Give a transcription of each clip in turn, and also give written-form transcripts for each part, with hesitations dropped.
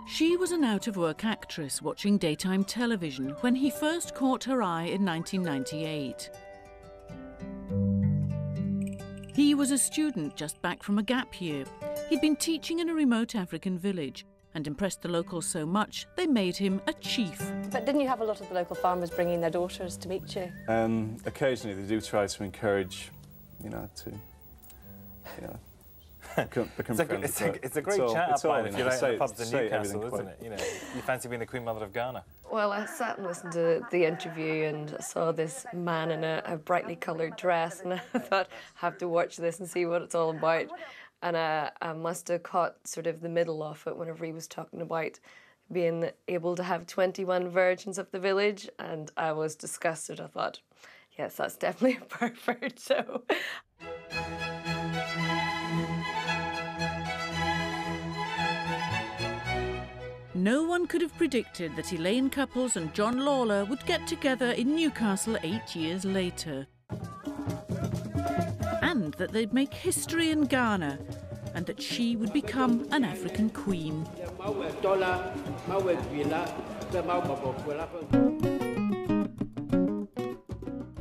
She was an out-of-work actress watching daytime television when he first caught her eye in 1998. He was a student just back from a gap year. He'd been teaching in a remote African village and impressed the locals so much they made him a chief. But didn't you have a lot of the local farmers bringing their daughters to meet you? Occasionally they do try to encourage, become friends. It's a great chat up line if you're out in the pubs in Newcastle, isn't it? You fancy being the Queen Mother of Ghana. Well, I sat and listened to the interview and saw this man in a brightly coloured dress, and I thought, I have to watch this and see what it's all about. And I must have caught sort of the middle of it whenever he was talking about being able to have 21 virgins of the village, and I was disgusted. I thought, yes, that's definitely a pervert, so... No one could have predicted that Elaine Couples and John Lawler would get together in Newcastle 8 years later. And that they'd make history in Ghana, and that she would become an African queen.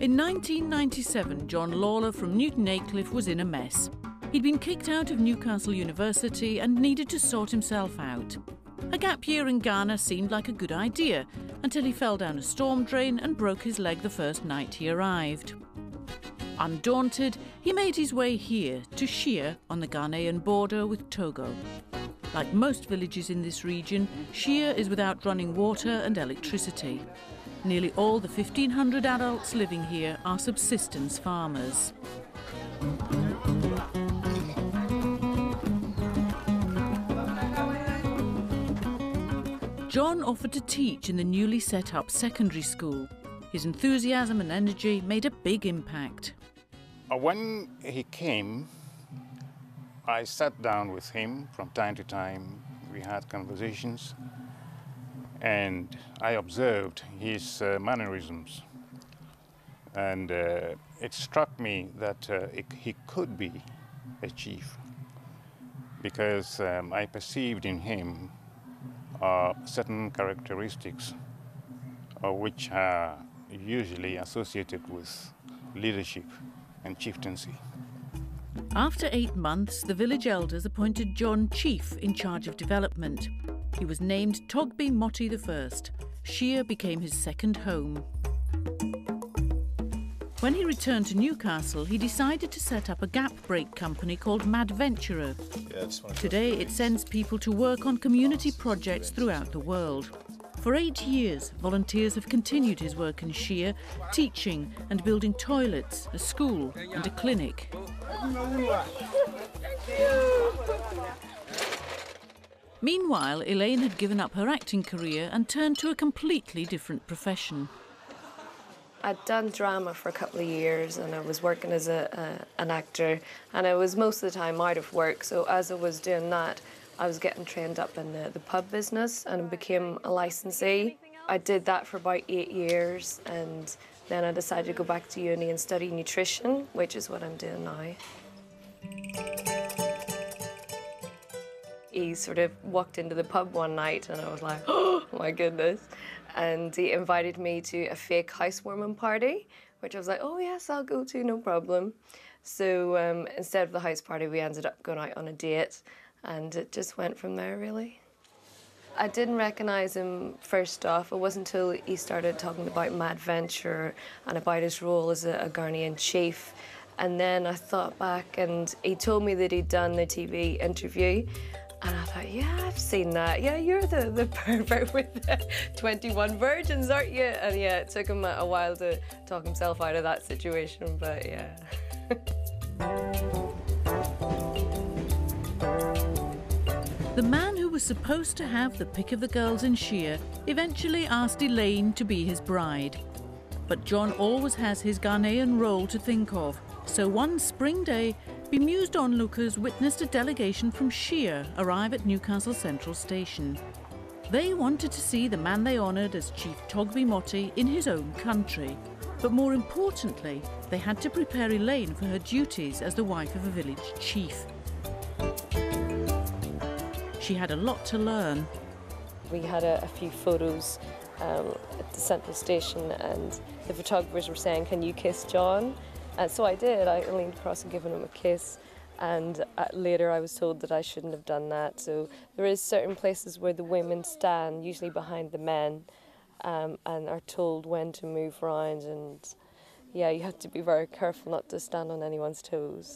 In 1997, John Lawler from Newton Aycliffe was in a mess. He'd been kicked out of Newcastle University and needed to sort himself out. A gap year in Ghana seemed like a good idea, until he fell down a storm drain and broke his leg the first night he arrived. Undaunted, he made his way here to Shire on the Ghanaian border with Togo. Like most villages in this region, Shire is without running water and electricity. Nearly all the 1,500 adults living here are subsistence farmers. John offered to teach in the newly set up secondary school. His enthusiasm and energy made a big impact. When he came, I sat down with him from time to time. We had conversations, and I observed his mannerisms. And it struck me that he could be a chief, because I perceived in him certain characteristics which are usually associated with leadership and chieftaincy. After 8 months, the village elders appointed John chief in charge of development. He was named Togby Moti I. Shire became his second home. When he returned to Newcastle, he decided to set up a gap break company called Madventurer. Today, it sends people to work on community projects throughout the world. For 8 years, volunteers have continued his work in Shire, teaching and building toilets, a school and a clinic. Meanwhile, Elaine had given up her acting career and turned to a completely different profession. I'd done drama for a couple of years, and I was working as an actor, and I was most of the time out of work. So as I was doing that, I was getting trained up in the pub business and became a licensee. I did that for about 8 years, and then I decided to go back to uni and study nutrition, which is what I'm doing now. He sort of walked into the pub one night, and I was like, oh my goodness. And he invited me to a fake housewarming party, which I was like, oh yes, I'll go to, no problem. So instead of the house party, we ended up going out on a date, and it just went from there, really. I didn't recognise him first off. It wasn't until he started talking about Madventurer and about his role as a Ghanaian chief. And then I thought back, and he told me that he'd done the TV interview. And I thought, yeah, I've seen that. Yeah, you're the pervert with the 21 virgins, aren't you? And yeah, it took him a while to talk himself out of that situation, but yeah. The man who was supposed to have the pick of the girls in Shire eventually asked Elaine to be his bride. But John always has his Ghanaian role to think of. So one spring day, bemused onlookers witnessed a delegation from Shire arrive at Newcastle Central Station. They wanted to see the man they honoured as Chief Togby Moti in his own country. But more importantly, they had to prepare Elaine for her duties as the wife of a village chief. She had a lot to learn. We had a few photos at the central station, and the photographers were saying, "Can you kiss John?" And so I did. I leaned across and given him a kiss. And later I was told that I shouldn't have done that. So there is certain places where the women stand, usually behind the men, and are told when to move around. And yeah, you have to be very careful not to stand on anyone's toes.